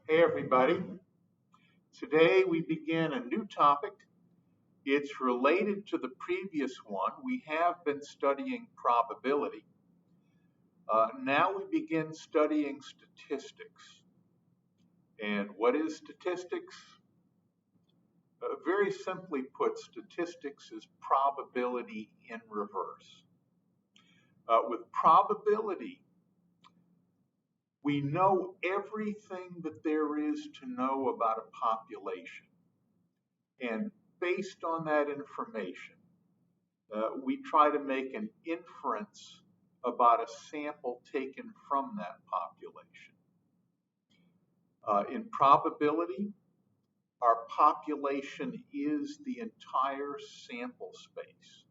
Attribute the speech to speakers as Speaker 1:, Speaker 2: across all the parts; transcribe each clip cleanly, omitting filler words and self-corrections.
Speaker 1: Hey everybody, today we begin a new topic. It's related to the previous one. We have been studying probability. Now we begin studying statistics. And what is statistics? Very simply put, statistics is probability in reverse. With probability, we know everything that there is to know about a population. And based on that information, we try to make an inference about a sample taken from that population. In probability, our population is the entire sample space.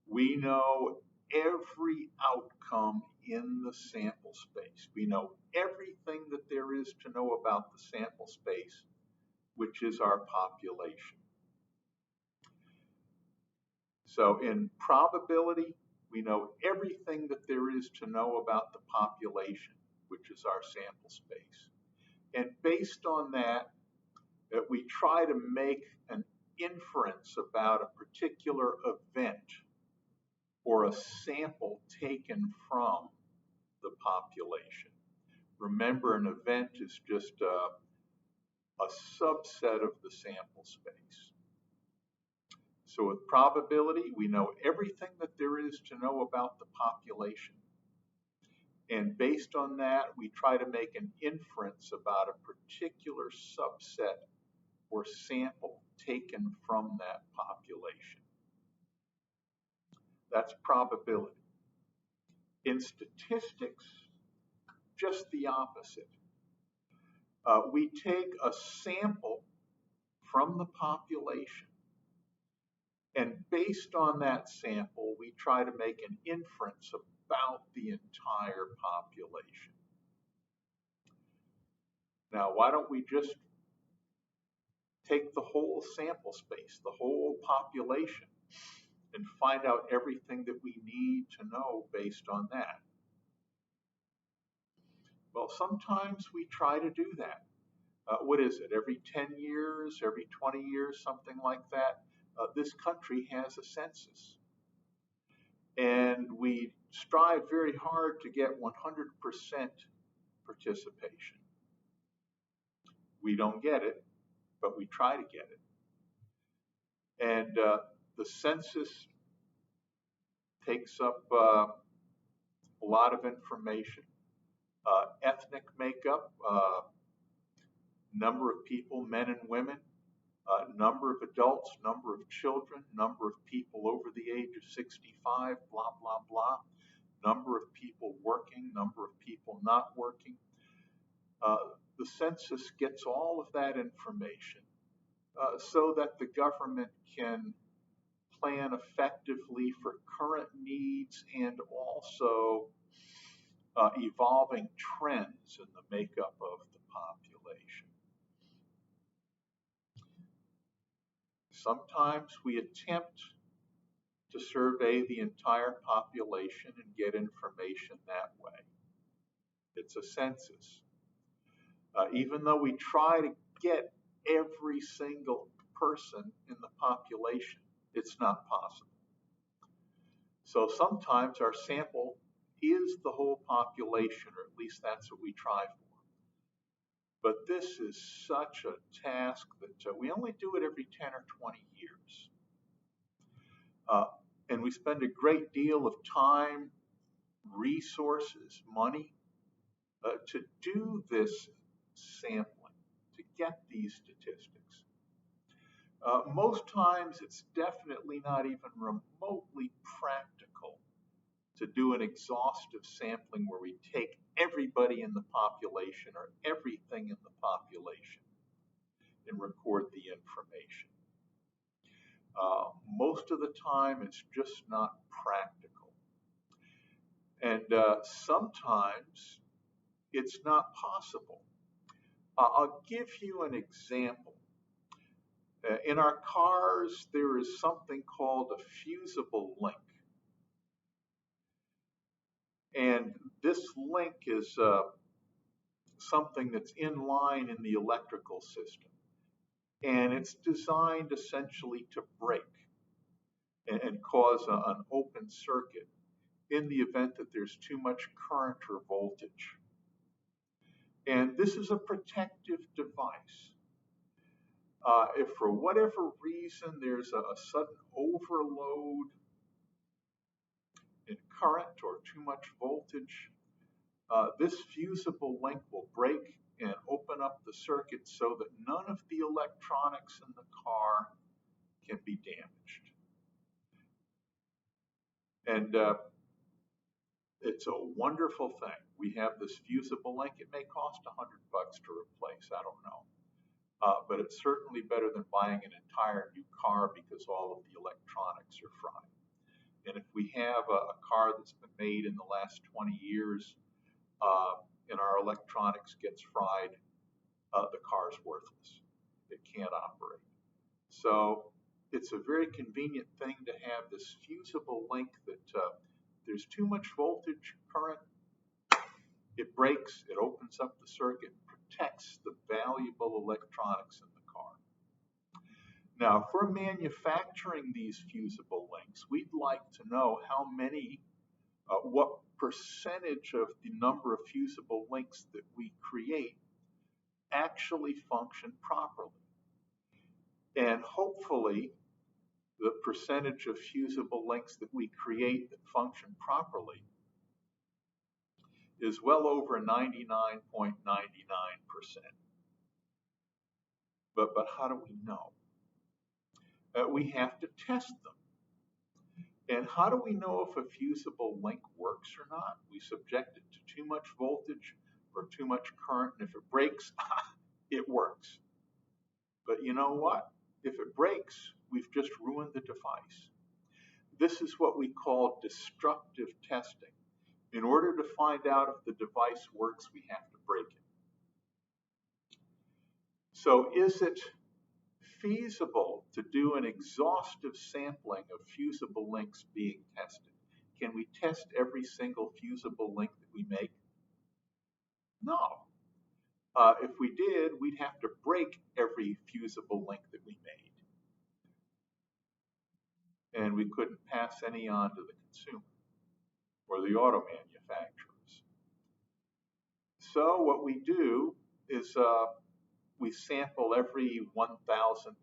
Speaker 1: We know every outcome in the sample space. We know everything that there is to know about the sample space, which is our population. So in probability, we know everything that there is to know about the population, which is our sample space. And based on that, we try to make an inference about a particular event or a sample taken from the population. Remember, an event is just a subset of the sample space. So with probability, we know everything that there is to know about the population. And based on that, we try to make an inference about a particular subset or sample taken from that population. That's probability. In statistics, just the opposite. We take a sample from the population, and based on that sample, we try to make an inference about the entire population. Now, why don't we just take the whole sample space, the whole population, and find out everything that we need to know based on that? Well, sometimes we try to do that. What is it, every 10 years, every 20 years, something like that? This country has a census. And we strive very hard to get 100% participation. We don't get it, but we try to get it. And the census takes up a lot of information. Ethnic makeup, number of people, men and women, number of adults, number of children, number of people over the age of 65, blah, blah, blah, number of people working, number of people not working. The census gets all of that information so that the government can plan effectively for current needs and also evolving trends in the makeup of the population. Sometimes we attempt to survey the entire population and get information that way. It's a census. Even though we try to get every single person in the population, it's not possible. So sometimes our sample is the whole population, or at least that's what we try for. But this is such a task that we only do it every 10 or 20 years. And we spend a great deal of time, resources, money to do this sampling, to get these statistics. Most times it's definitely not even remotely practical to do an exhaustive sampling where we take everybody in the population or everything in the population and record the information. Most of the time it's just not practical. And sometimes it's not possible. I'll give you an example. In our cars, there is something called a Fusible Link. And this link is something that's in line in the electrical system. And it's designed essentially to break and cause an open circuit in the event that there's too much current or voltage. And this is a protective device. If for whatever reason there's a sudden overload in current or too much voltage, this fusible link will break and open up the circuit so that none of the electronics in the car can be damaged. And it's a wonderful thing. We have this fusible link. It may cost $100 to replace, I don't know. But it's certainly better than buying an entire new car because all of the electronics are fried. And if we have a car that's been made in the last 20 years and our electronics gets fried, the car's worthless. It can't operate. So it's a very convenient thing to have this fusible link that there's too much voltage, current, it breaks, it opens up the circuit, protects the valuable electronics in the car. Now, if we're manufacturing these fusible links, we'd like to know how many, what percentage of the number of fusible links that we create actually function properly. And hopefully, the percentage of fusible links that we create that function properly is well over 99.99%. But how do we know? We have to test them. And how do we know if a fusible link works or not? We subject it to too much voltage or too much current, and if it breaks, it works. But you know what? If it breaks, we've just ruined the device. This is what we call destructive testing. In order to find out if the device works, we have to break it. So is it feasible to do an exhaustive sampling of fusible links being tested? Can we test every single fusible link that we make? No. If we did, we'd have to break every fusible link that we made. And we couldn't pass any on to the consumer or the auto manufacturers. So what we do is we sample every 1,000th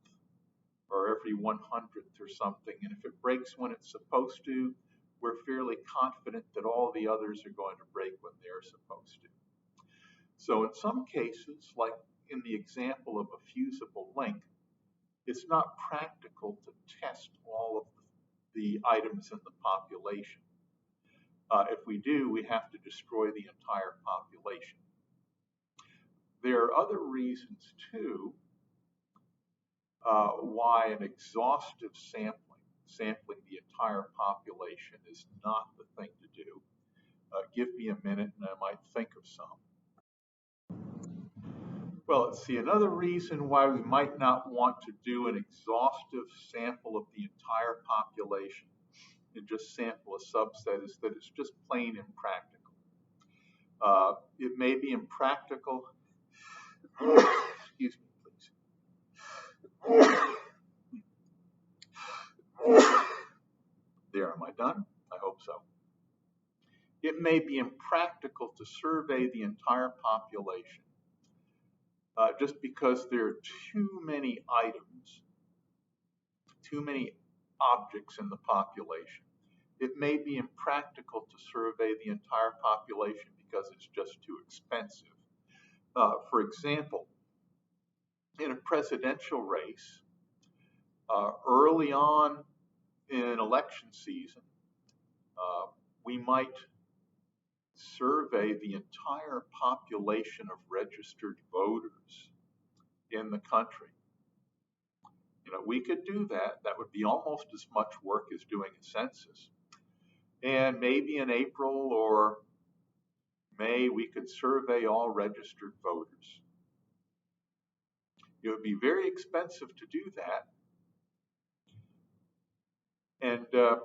Speaker 1: or every 100th or something, and if it breaks when it's supposed to, we're fairly confident that all the others are going to break when they're supposed to. So in some cases, like in the example of a fusible link, it's not practical to test all of the items in the population. If we do, we have to destroy the entire population. There are other reasons, too, why an exhaustive sampling the entire population is not the thing to do. Give me a minute and I might think of some. Well, let's see, another reason why we might not want to do an exhaustive sample of the entire population and just sample a subset is that it's just plain impractical. It may be impractical. Excuse me, please. There, am I done? I hope so. It may be impractical to survey the entire population just because there are too many items, too many objects in the population. It may be impractical to survey the entire population because it's just too expensive. For example, in a presidential race, early on in election season, we might survey the entire population of registered voters in the country. You know, we could do that. That would be almost as much work as doing a census. And maybe in April or May, we could survey all registered voters. It would be very expensive to do that. And the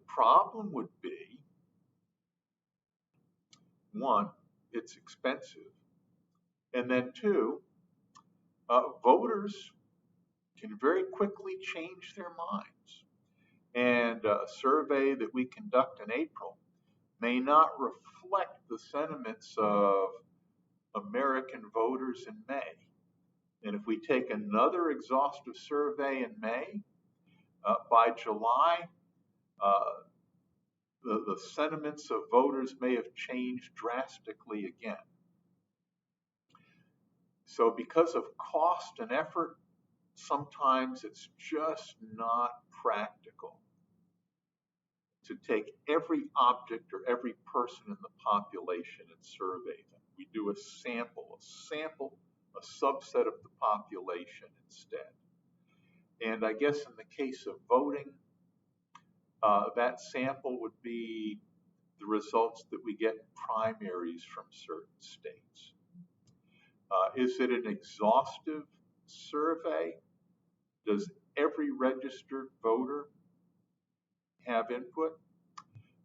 Speaker 1: problem would be, one, it's expensive. And then two, voters can very quickly change their minds. And a survey that we conduct in April may not reflect the sentiments of American voters in May. And if we take another exhaustive survey in May, by July, the sentiments of voters may have changed drastically again. So because of cost and effort, sometimes it's just not practical to take every object or every person in the population and survey them. We do a sample, a subset of the population instead. And I guess in the case of voting, that sample would be the results that we get in primaries from certain states. Is it an exhaustive survey? Does every registered voter have input?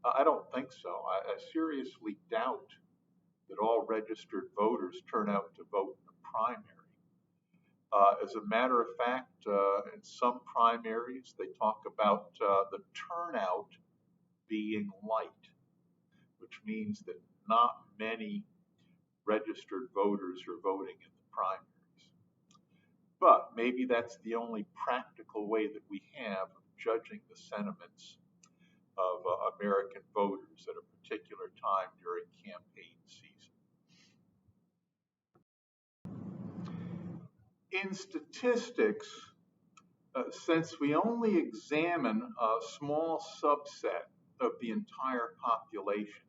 Speaker 1: I don't think so. I seriously doubt that all registered voters turn out to vote in a primary. As a matter of fact, in some primaries, they talk about the turnout being light, which means that not many registered voters are voting in the primaries. But maybe that's the only practical way that we have of judging the sentiments of American voters at a particular time during campaign season. In statistics, since we only examine a small subset of the entire population,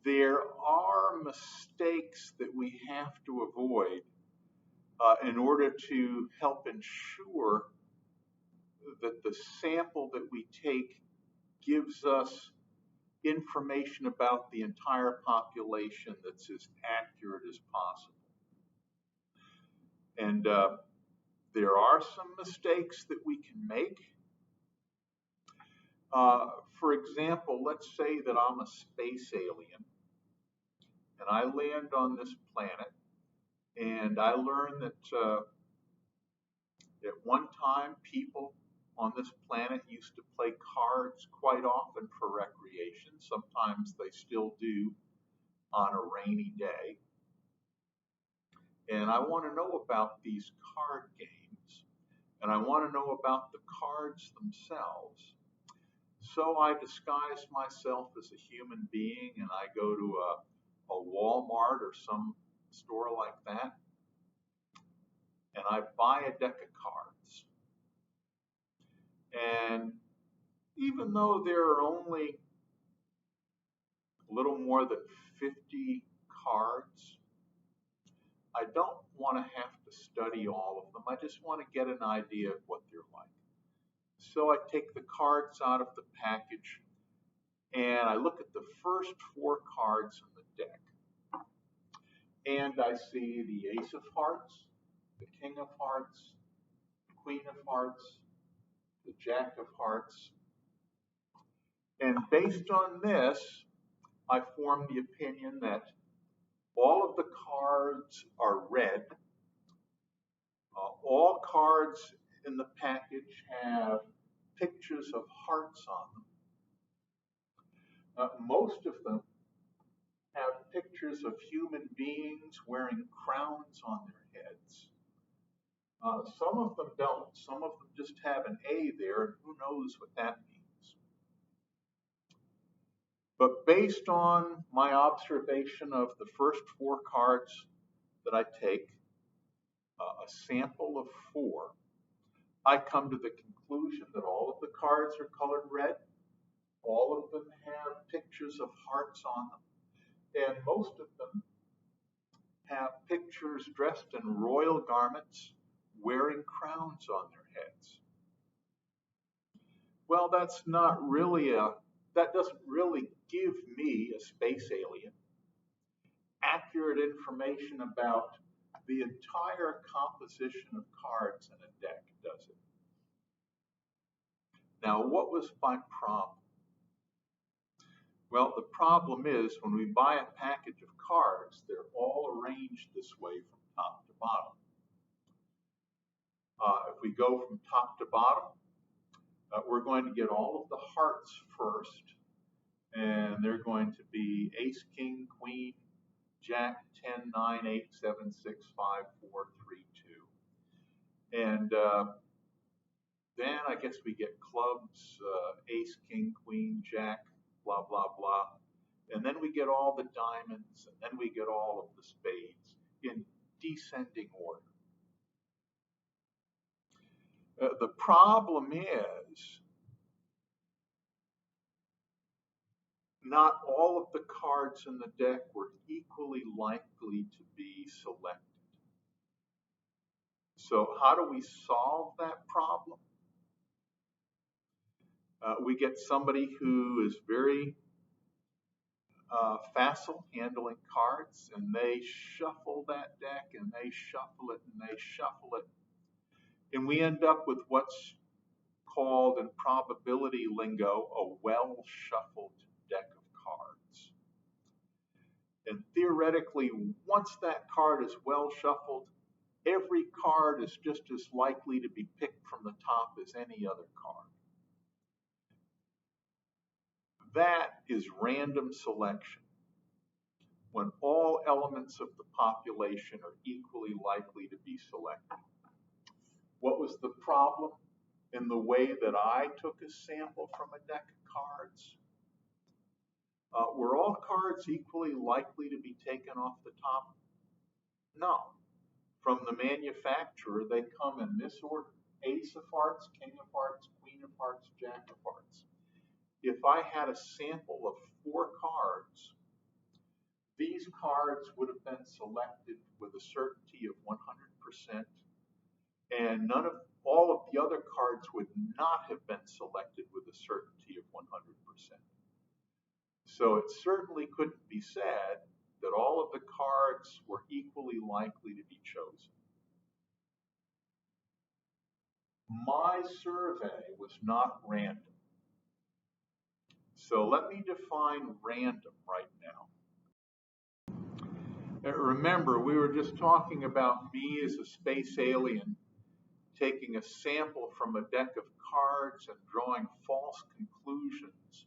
Speaker 1: there are mistakes that we have to avoid in order to help ensure that the sample that we take gives us information about the entire population that's as accurate as possible. And there are some mistakes that we can make. For example, let's say that I'm a space alien and I land on this planet, and I learn that at one time people on this planet used to play cards quite often for recreation. Sometimes they still do on a rainy day. And I want to know about these card games, and I want to know about the cards themselves. So I disguise myself as a human being, and I go to a Walmart or some store like that, and I buy a deck of cards. And even though there are only a little more than 50 cards, I don't want to have to study all of them. I just want to get an idea of what they're like. So I take the cards out of the package and I look at the first 4 cards in the deck. And I see the Ace of Hearts, the King of Hearts, the Queen of Hearts, the Jack of Hearts. And based on this, I form the opinion that all of the cards are red. All cards in the package have pictures of hearts on them. Most of them have pictures of human beings wearing crowns on their heads. Some of them don't. Some of them just have an A there, and who knows what that means. But based on my observation of the first 4 cards that I take, a sample of 4, I come to the conclusion that all of the cards are colored red. All of them have pictures of hearts on them. And most of them have pictures dressed in royal garments, wearing crowns on their heads. Well, that doesn't really give me, a space alien, accurate information about the entire composition of cards in a deck, does it? Now, what was my problem? Well, the problem is when we buy a package of cards, they're all arranged this way from top to bottom. If we go from top to bottom, we're going to get all of the hearts first, and they're going to be ace, king, queen, jack, 10, 9, 8, 7, 6, 5, 4, 3, 2. And then I guess we get clubs, ace, king, queen, jack, blah, blah, blah. And then we get all the diamonds, and then we get all of the spades in descending order. The problem is not all of the cards in the deck were equally likely to be selected. So how do we solve that problem? We get somebody who is very facile handling cards, and they shuffle that deck, and they shuffle it, and they shuffle it. And we end up with what's called in probability lingo a well-shuffled deck of cards. And theoretically, once that card is well shuffled, every card is just as likely to be picked from the top as any other card. That is random selection, when all elements of the population are equally likely to be selected. What was the problem in the way that I took a sample from a deck of cards? Were all cards equally likely to be taken off the top? No. From the manufacturer, they come in this order: ace of hearts, king of hearts, queen of hearts, jack of hearts. If I had a sample of 4 cards, these cards would have been selected with a certainty of 100%, and all of the other cards would not have been selected with a certainty of 100%. So it certainly couldn't be said that all of the cards were equally likely to be chosen. My survey was not random. So let me define random right now. Remember, we were just talking about me as a space alien taking a sample from a deck of cards and drawing false conclusions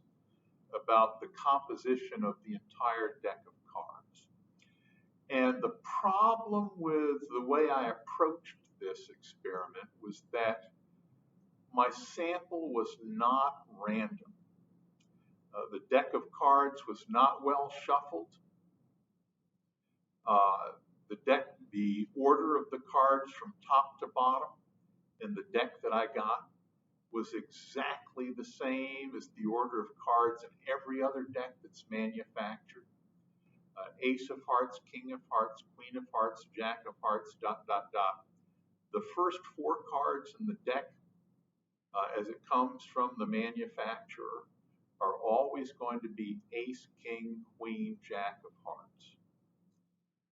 Speaker 1: about the composition of the entire deck of cards. And the problem with the way I approached this experiment was that my sample was not random. The deck of cards was not well shuffled. The order of the cards from top to bottom in the deck that I got was exactly the same as the order of cards in every other deck that's manufactured. Ace of hearts, king of hearts, queen of hearts, jack of hearts, ... The first 4 cards in the deck, as it comes from the manufacturer, are always going to be ace, king, queen, jack of hearts.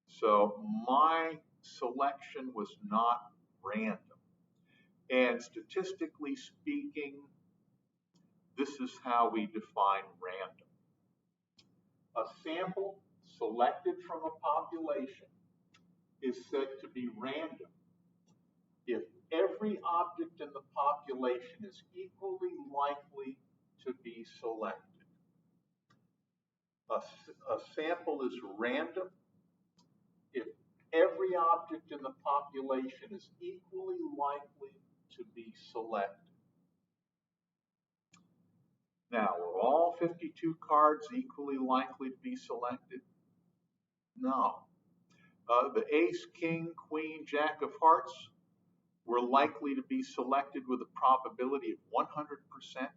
Speaker 1: So my selection was not random. And statistically speaking, this is how we define random. A sample selected from a population is said to be random if every object in the population is equally likely to be selected. A sample is random if every object in the population is equally likely to be selected. Now, were all 52 cards equally likely to be selected? No. The ace, king, queen, jack of hearts were likely to be selected with a probability of 100%.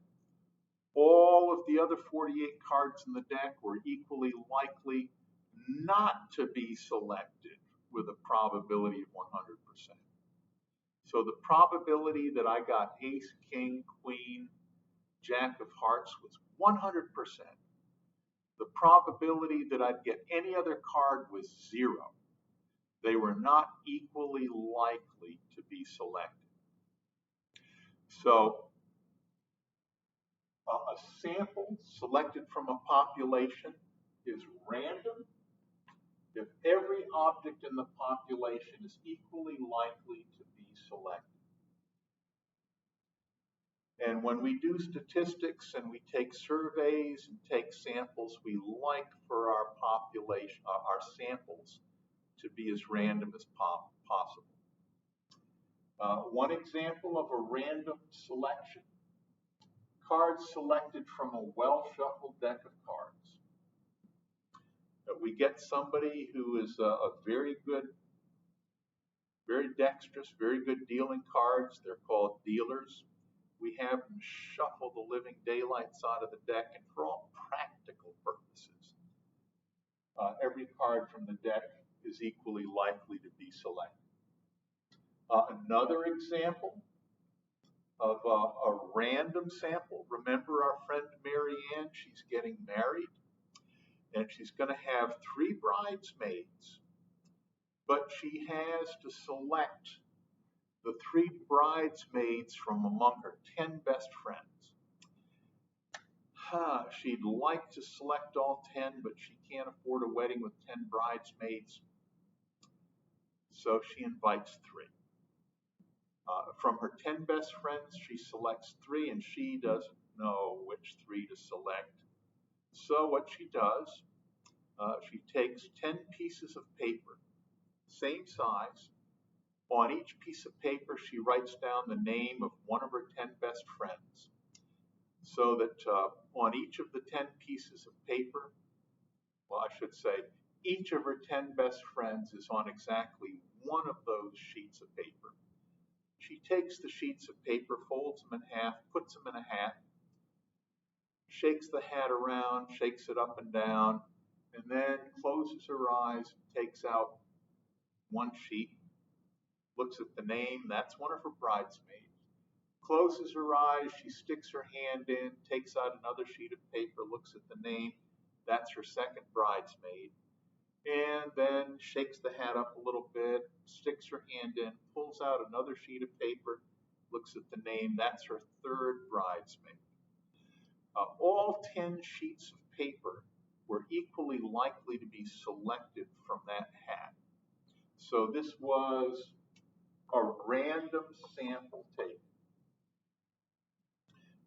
Speaker 1: All of the other 48 cards in the deck were equally likely not to be selected with a probability of 100%. So the probability that I got ace, king, queen, jack of hearts was 100%. The probability that I'd get any other card was 0. They were not equally likely to be selected. So A sample selected from a population is random if every object in the population is equally likely to be selected. And when we do statistics and we take surveys and take samples, we like for our population, our samples, to be as random as possible. One example of a random selection: cards selected from a well-shuffled deck of cards. We get somebody who is a very good, very dexterous, very good dealing cards. They're called dealers. We have them shuffle the living daylights out of the deck, and for all practical purposes, every card from the deck is equally likely to be selected. Another example of a random sample: remember our friend Mary Ann? She's getting married, and she's going to have 3 bridesmaids, but she has to select the 3 bridesmaids from among her 10 best friends. She'd like to select all 10, but she can't afford a wedding with 10 bridesmaids, so she invites 3. From her 10 best friends, she selects 3, and she doesn't know which 3 to select. So what she does, she takes 10 pieces of paper, same size. On each piece of paper, she writes down the name of one of her 10 best friends, so that on each of the 10 pieces of paper, well, I should say, each of her 10 best friends is on exactly one of those sheets of paper. She takes the sheets of paper, folds them in half, puts them in a hat, shakes the hat around, shakes it up and down, and then closes her eyes, takes out one sheet, looks at the name, that's one of her bridesmaids. Closes her eyes, she sticks her hand in, takes out another sheet of paper, looks at the name, that's her second bridesmaid. And then shakes the hat up a little bit, sticks her hand in, pulls out another sheet of paper, looks at the name, that's her third bridesmaid. All 10 sheets of paper were equally likely to be selected from that hat. So this was a random sample taken.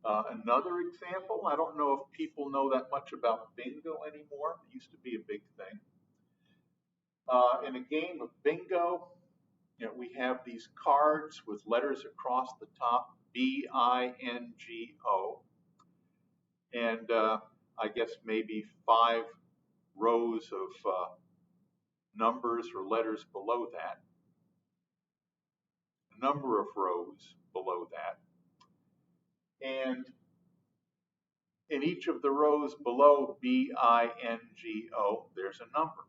Speaker 1: Another example, I don't know if people know that much about bingo anymore. It used to be a big thing. In a game of bingo, we have these cards with letters across the top, B-I-N-G-O, and I guess maybe 5 rows of numbers or letters below that, a number of rows below that, and in each of the rows below B-I-N-G-O, there's a number.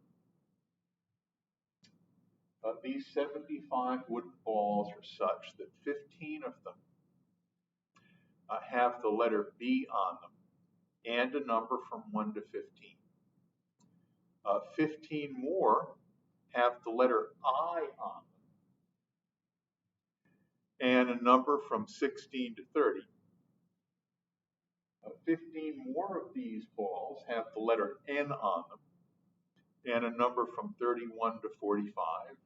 Speaker 1: These 75 wooden balls are such that 15 of them have the letter B on them and a number from 1 to 15. 15 more have the letter I on them and a number from 16 to 30. 15 more of these balls have the letter N on them and a number from 31 to 45.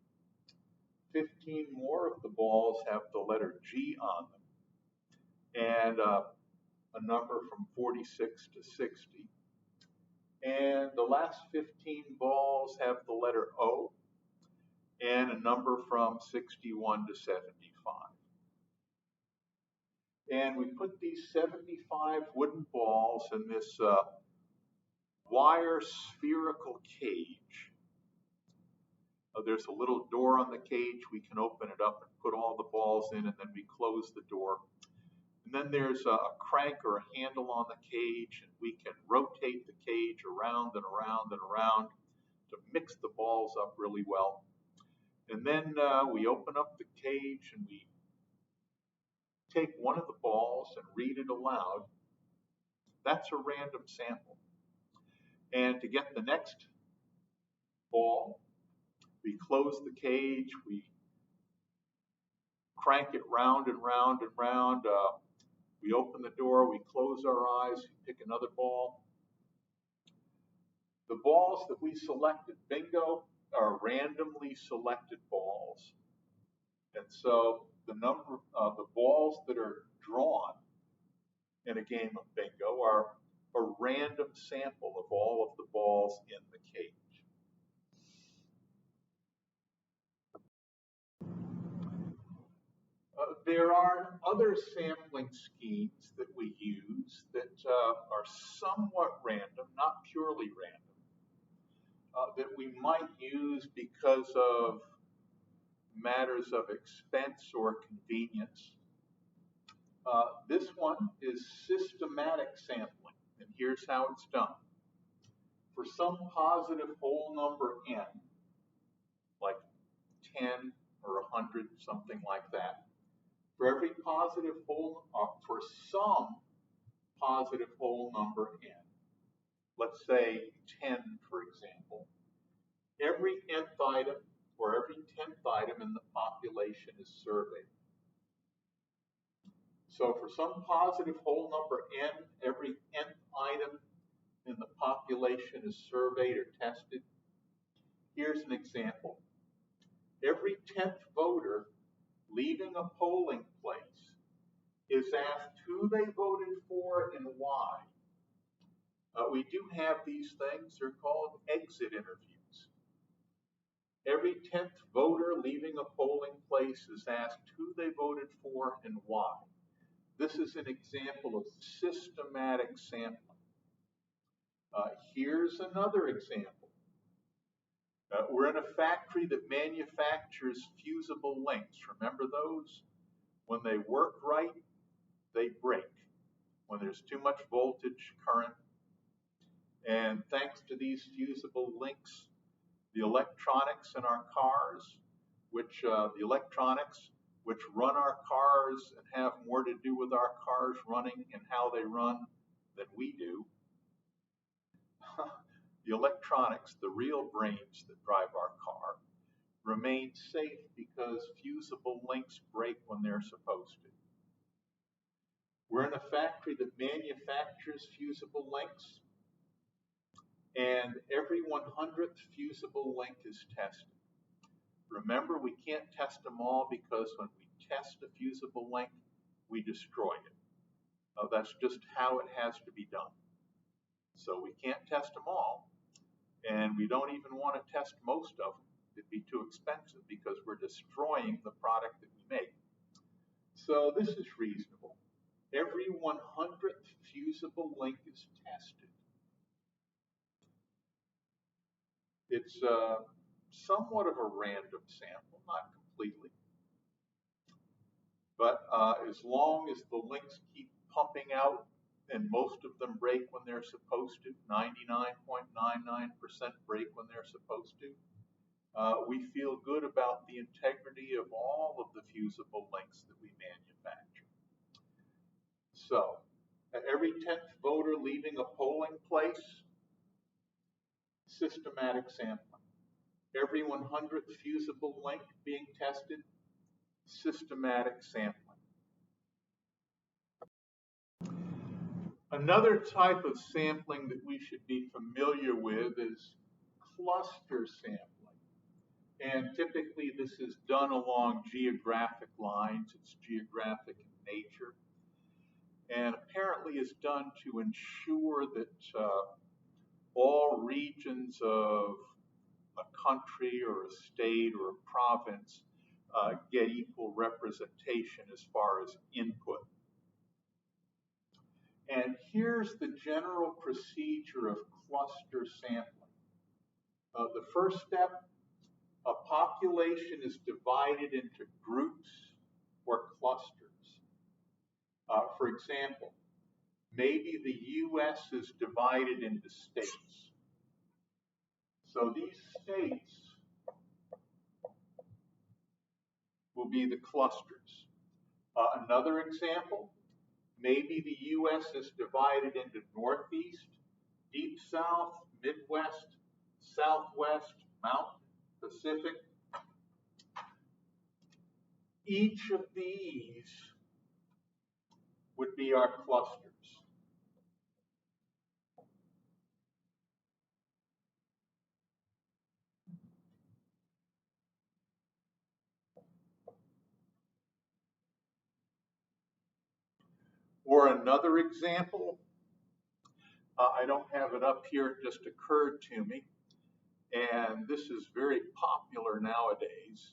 Speaker 1: 15 more of the balls have the letter G on them and a number from 46 to 60. And the last 15 balls have the letter O and a number from 61 to 75. And we put these 75 wooden balls in this wire spherical cage. There's a little door on the cage. We can open it up and put all the balls in, and then we close the door. And then there's a crank or a handle on the cage, and we can rotate the cage around and around and around to mix the balls up really well. And then we open up the cage and we take one of the balls and read it aloud. That's a random sample. And to get the next ball, we close the cage, we crank it round and round and round, We open the door, we close our eyes, we pick another ball. The balls that we selected, bingo, are randomly selected balls. And so the number of the balls that are drawn in a game of bingo are a random sample of all of the balls in the cage. There are other sampling schemes that we use that are somewhat random, not purely random, that we might use because of matters of expense or convenience. This one is systematic sampling, and here's how it's done. For some positive whole number n, like 10 or 100, something like that, for every positive whole, for some positive whole number n, let's say 10, for example, every nth item or every 10th item in the population is surveyed. So for some positive whole number n, every nth item in the population is surveyed or tested. Here's an example. Every 10th voter leaving a polling place is asked who they voted for and why. We do have these things. They're called exit interviews. Every 10th voter leaving a polling place is asked who they voted for and why. This is an example of systematic sampling. Here's another example. We're in a factory that manufactures fusible links. Remember those? When they work right, they break. When there's too much voltage, current. And thanks to these fusible links, the electronics in our cars, which run our cars and have more to do with our cars running and how they run than we do. The electronics, the real brains that drive our car, remain safe because fusible links break when they're supposed to. We're in a factory that manufactures fusible links, and every 100th fusible link is tested. Remember, we can't test them all because when we test a fusible link, we destroy it. That's just how it has to be done. So we can't test them all, and we don't even want to test most of them. It'd be too expensive because we're destroying the product that we make. So this is reasonable. Every 100th fusible link is tested. It's somewhat of a random sample, not completely. But as long as the links keep pumping out, and most of them break when they're supposed to, 99.99% break when they're supposed to, we feel good about the integrity of all of the fusible links that we manufacture. So, every 10th voter leaving a polling place, systematic sampling. Every 100th fusible link being tested, systematic sampling. Another type of sampling that we should be familiar with is cluster sampling. And typically this is done along geographic lines. It's geographic in nature. And apparently is done to ensure that all regions of a country or a state or a province get equal representation as far as input. And here's the general procedure of cluster sampling. The first step, a population is divided into groups or clusters. For example, maybe the US is divided into states. So these states will be the clusters. Another example, maybe the US is divided into Northeast, Deep South, Midwest, Southwest, Mountain, Pacific. Each of these would be our clusters. Or another example, I don't have it up here, it just occurred to me, and this is very popular nowadays.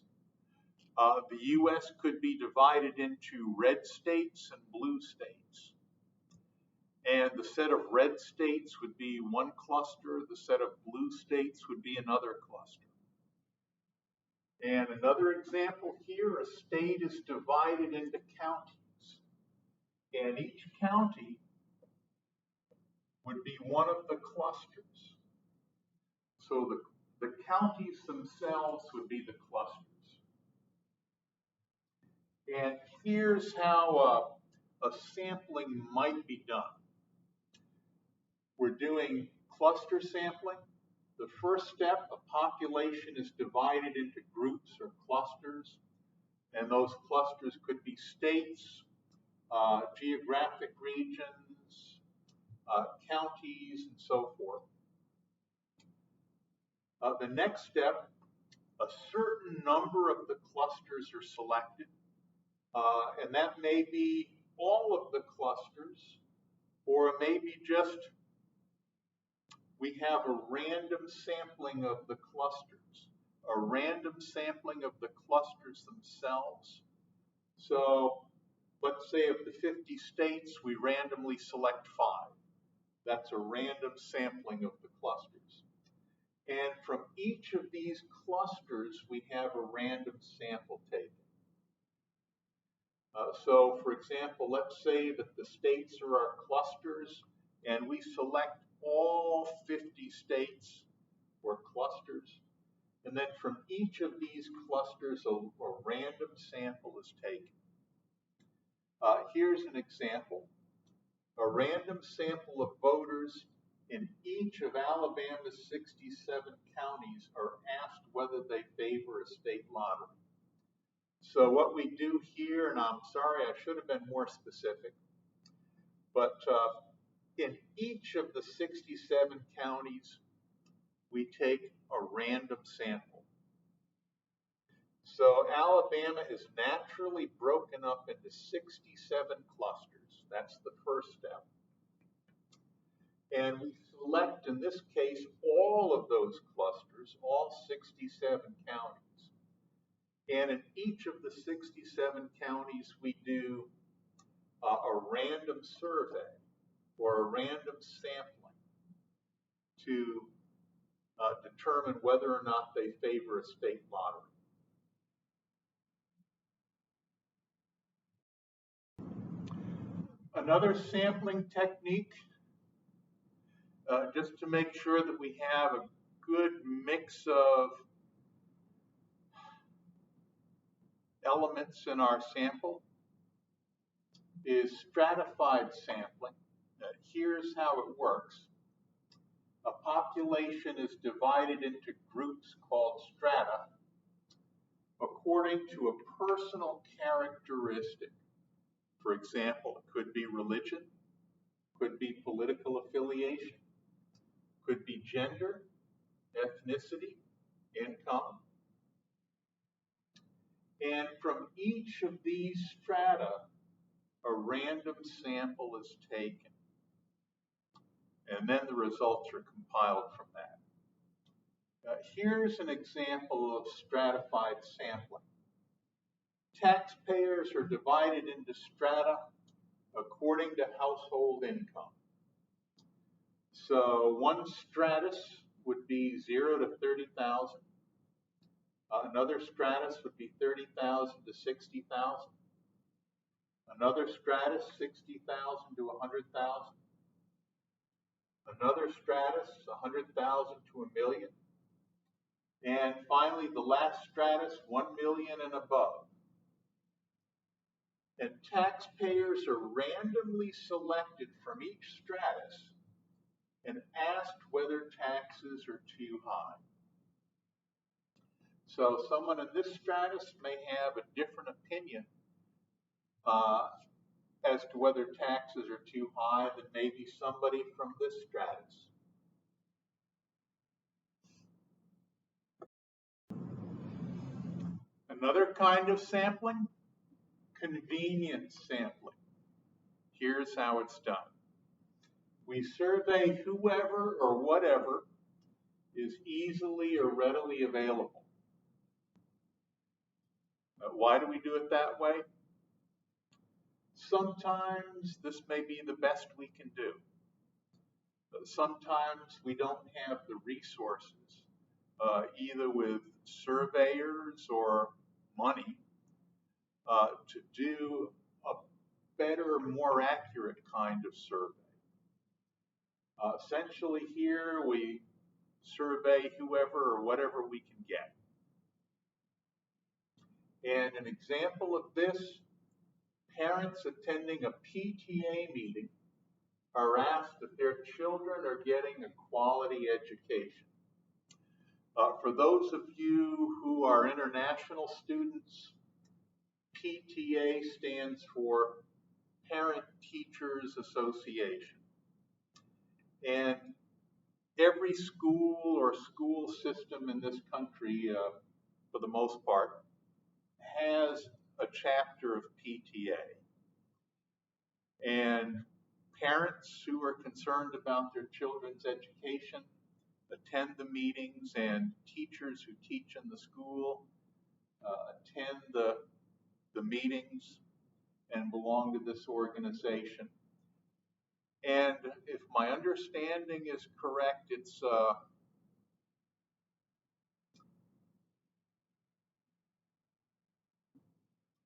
Speaker 1: The US could be divided into red states and blue states. And the set of red states would be one cluster, the set of blue states would be another cluster. And another example here, a state is divided into counties. And each county would be one of the clusters. So the counties themselves would be the clusters. And here's how a sampling might be done. We're doing cluster sampling. The first step, a population is divided into groups or clusters, and those clusters could be states, geographic regions, counties, and so forth. The next step, a certain number of the clusters are selected, and that may be all of the clusters, or it may be just we have a random sampling of the clusters, a random sampling of the clusters themselves. So let's say of the 50 states, we randomly select 5. That's a random sampling of the clusters. And from each of these clusters, we have a random sample taken. So for example, let's say that the states are our clusters, and we select all 50 states or clusters, and then from each of these clusters a random sample is taken. Here's an example. A random sample of voters in each of Alabama's 67 counties are asked whether they favor a state lottery. So what we do here, and I'm sorry I should have been more specific, but in each of the 67 counties, we take a random sample. So Alabama is naturally broken up into 67 clusters. That's the first step. And we select, in this case, all of those clusters, all 67 counties. And in each of the 67 counties, we do a random survey or a random sampling to determine whether or not they favor a state lottery. Another sampling technique, just to make sure that we have a good mix of elements in our sample, is stratified sampling. Here's how it works. A population is divided into groups called strata according to a personal characteristic. For example, it could be religion, could be political affiliation, could be gender, ethnicity, income. And from each of these strata, a random sample is taken. And then the results are compiled from that. Here's an example of stratified sampling. Taxpayers are divided into strata according to household income. So one stratus would be 0 to 30,000. Another stratus would be 30,000 to 60,000. Another stratus, 60,000 to 100,000. Another stratus, 100,000 to a million. And finally, the last stratus, 1 million and above. And taxpayers are randomly selected from each stratus and asked whether taxes are too high. So someone in this stratus may have a different opinion as to whether taxes are too high than maybe somebody from this stratus. Another kind of sampling, convenience sampling. Here's how it's done. We survey whoever or whatever is easily or readily available. Why do we do it that way? Sometimes this may be the best we can do. But sometimes we don't have the resources, either with surveyors or money, to do a better, more accurate kind of survey. Essentially here we survey whoever or whatever we can get. And an example of this, parents attending a PTA meeting are asked if their children are getting a quality education. For those of you who are international students, PTA stands for Parent Teachers Association. And every school or school system in this country, for the most part, has a chapter of PTA. And parents who are concerned about their children's education attend the meetings, and teachers who teach in the school attend the meetings and belong to this organization. And if my understanding is correct, it's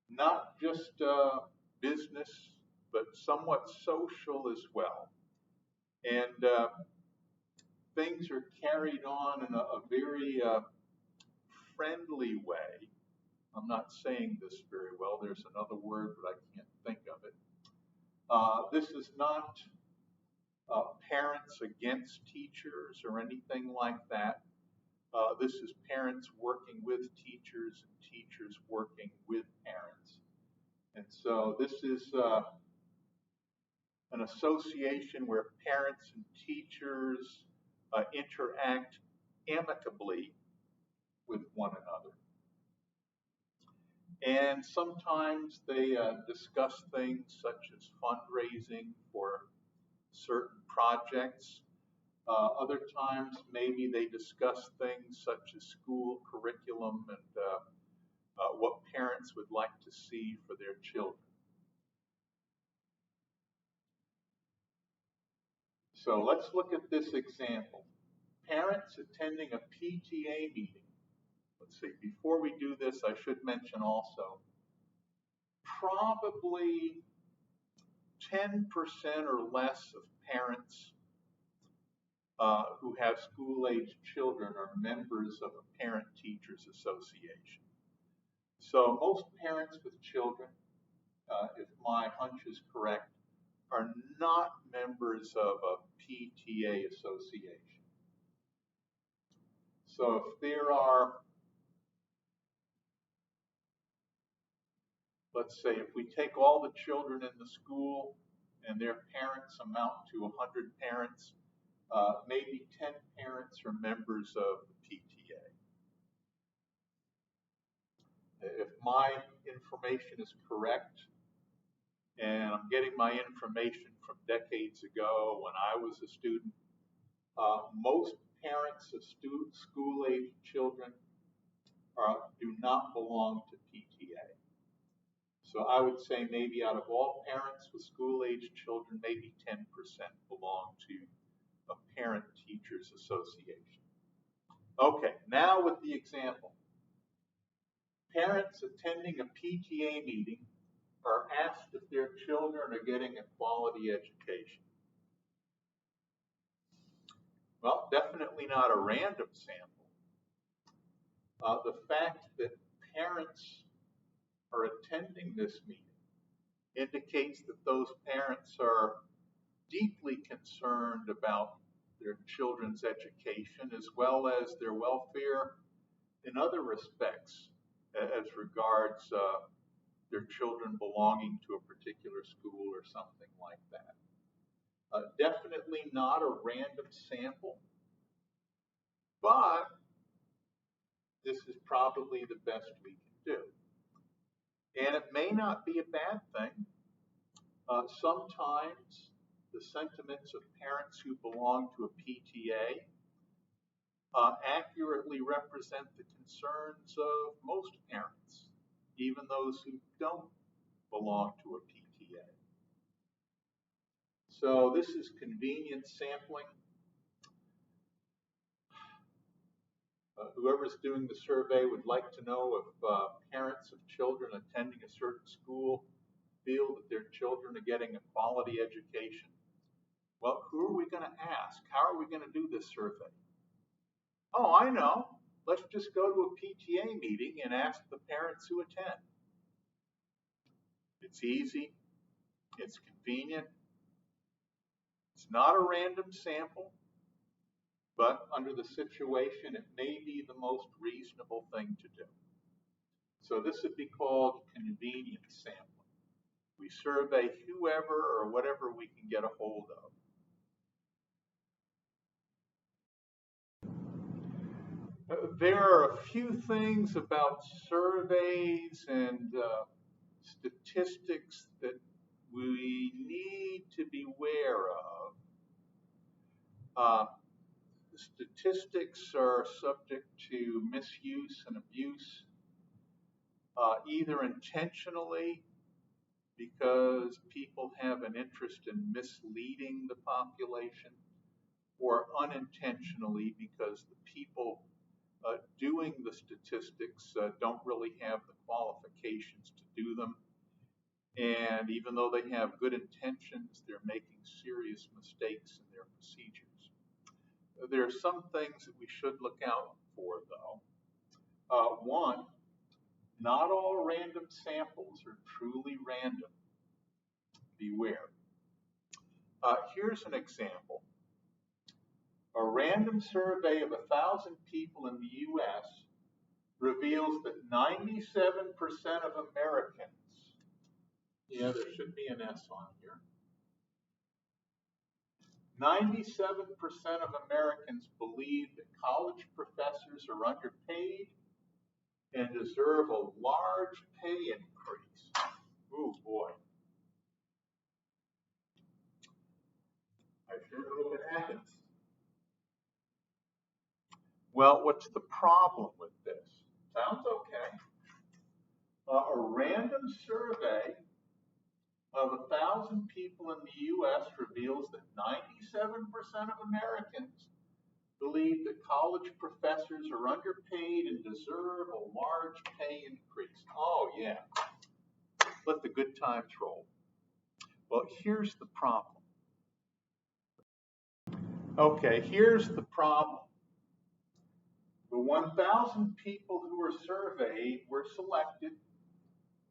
Speaker 1: not just business, but somewhat social as well. And things are carried on in a very friendly way. I'm not saying this very well. There's another word, but I can't think of it. This is not parents against teachers or anything like that. This is parents working with teachers and teachers working with parents. And so this is an association where parents and teachers interact amicably with one another. And sometimes they discuss things such as fundraising for certain projects. Other times, maybe they discuss things such as school curriculum and what parents would like to see for their children. So let's look at this example. Parents attending a PTA meeting. Let's see, before we do this, I should mention also, probably 10% or less of parents who have school-aged children are members of a parent-teachers association. So most parents with children, if my hunch is correct, are not members of a PTA association. So if there are, let's say, if we take all the children in the school and their parents amount to 100 parents, maybe 10 parents are members of the PTA. If my information is correct, and I'm getting my information from decades ago when I was a student, most parents of school-aged children do not belong to PTA. So I would say maybe out of all parents with school-aged children, maybe 10% belong to a parent-teachers association. Okay, now with the example. Parents attending a PTA meeting are asked if their children are getting a quality education. Well, definitely not a random sample. The fact that parents are attending this meeting indicates that those parents are deeply concerned about their children's education as well as their welfare in other respects as regards their children belonging to a particular school or something like that. Definitely not a random sample, but this is probably the best we can do. And it may not be a bad thing. Sometimes the sentiments of parents who belong to a PTA accurately represent the concerns of most parents, even those who don't belong to a PTA. So this is convenient sampling. Whoever's doing the survey would like to know if parents of children attending a certain school feel that their children are getting a quality education. Well, who are we going to ask? How are we going to do this survey? Oh, I know. Let's just go to a PTA meeting and ask the parents who attend. It's easy. It's convenient. It's not a random sample, but under the situation, it may be the most reasonable thing to do. So this would be called convenient sampling. We survey whoever or whatever we can get a hold of. There are a few things about surveys and statistics that we need to be aware of. Statistics are subject to misuse and abuse, either intentionally because people have an interest in misleading the population, or unintentionally because the people doing the statistics don't really have the qualifications to do them. And even though they have good intentions, they're making serious mistakes in their procedures. There are some things that we should look out for, though. One, not all random samples are truly random. Beware. Here's an example. A random survey of 1,000 people in the U.S. reveals that 97% of Americans, yeah, there should be an S on here, 97% of Americans believe that college professors are underpaid and deserve a large pay increase. Oh boy. I sure hope it happens. Well, what's the problem with this? Sounds okay. A random survey of 1,000 people in the U.S. reveals that 97% of Americans believe that college professors are underpaid and deserve a large pay increase. Oh, yeah. Let the good times roll. Well, here's the problem. Okay, here's the problem. The 1,000 people who were surveyed were selected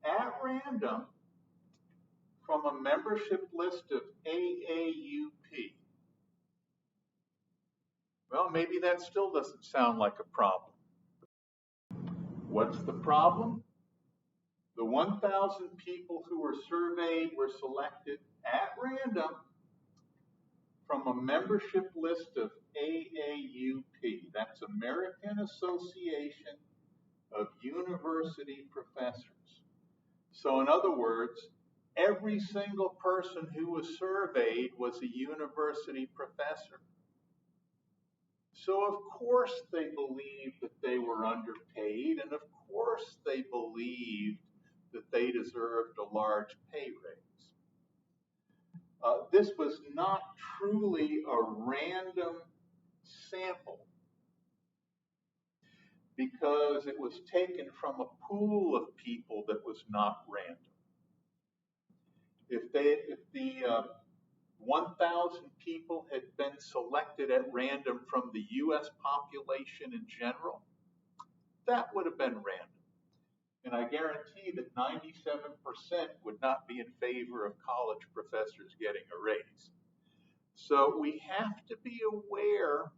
Speaker 1: at random from a membership list of AAUP. Well, maybe that still doesn't sound like a problem. What's the problem? The 1,000 people who were surveyed were selected at random from a membership list of AAUP. That's American Association of University Professors. So in other words, every single person who was surveyed was a university professor. So of course they believed that they were underpaid, and of course they believed that they deserved a large pay raise. This was not truly a random sample because it was taken from a pool of people that was not random. If the 1,000 people had been selected at random from the U.S. population in general, that would have been random. And I guarantee that 97% would not be in favor of college professors getting a raise. So we have to be aware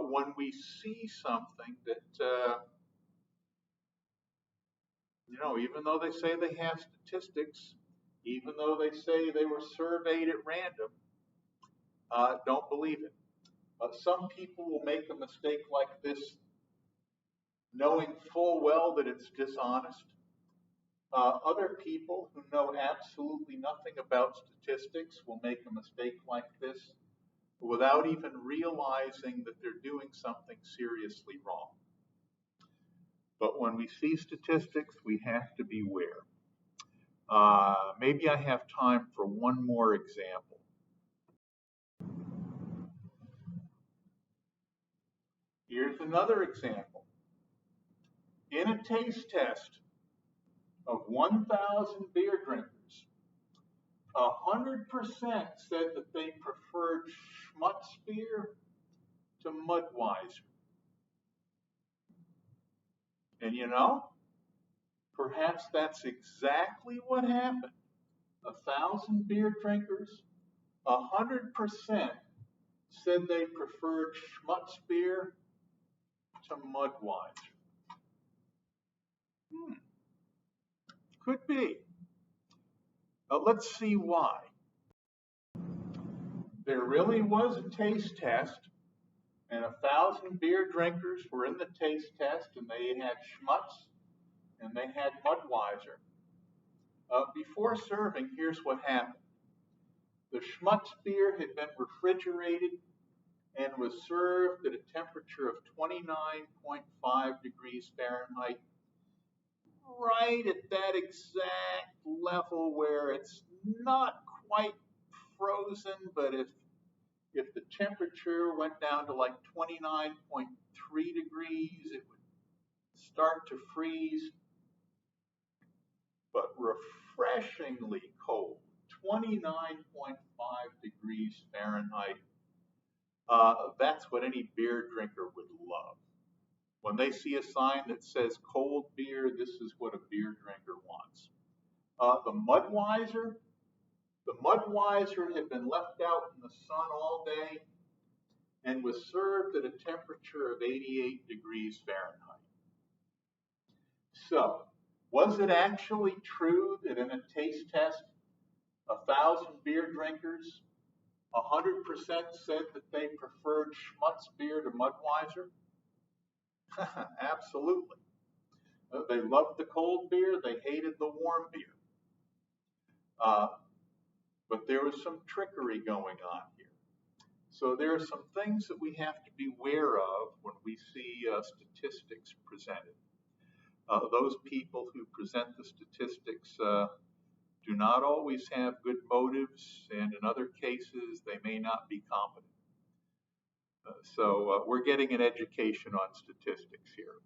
Speaker 1: when we see something that You know, even though they say they have statistics, even though they say they were surveyed at random, don't believe it. Some people will make a mistake like this knowing full well that it's dishonest. Other people who know absolutely nothing about statistics will make a mistake like this without even realizing that they're doing something seriously wrong. But when we see statistics, we have to beware. Maybe I have time for one more example. Here's another example. In a taste test of 1,000 beer drinkers, 100% said that they preferred Schmutz beer to Mudweiser. And you know, perhaps that's exactly what happened. 1,000 beer drinkers, 100% said they preferred Schmutz beer to Mudweiser. Could be. Let's see why. There really was a taste test, and 1,000 beer drinkers were in the taste test, and they had Schmutz and they had Mudweiser. Before serving, here's what happened. The Schmutz beer had been refrigerated and was served at a temperature of 29.5 degrees Fahrenheit, right at that exact level where it's not quite frozen, but if the temperature went down to like 29.3 degrees, it would start to freeze, but refreshingly cold, 29.5 degrees Fahrenheit. That's what any beer drinker would love. When they see a sign that says cold beer, this is what a beer drinker wants. The Mudweiser had been left out in the sun all day and was served at a temperature of 88 degrees Fahrenheit. So, was it actually true that in a taste test, 1,000 beer drinkers, 100% said that they preferred Schmutz beer to Mudweiser? Absolutely. They loved the cold beer, they hated the warm beer. But there was some trickery going on here. So there are some things that we have to be aware of when we see statistics presented. Those people who present the statistics do not always have good motives, and in other cases, they may not be competent. So we're getting an education on statistics here.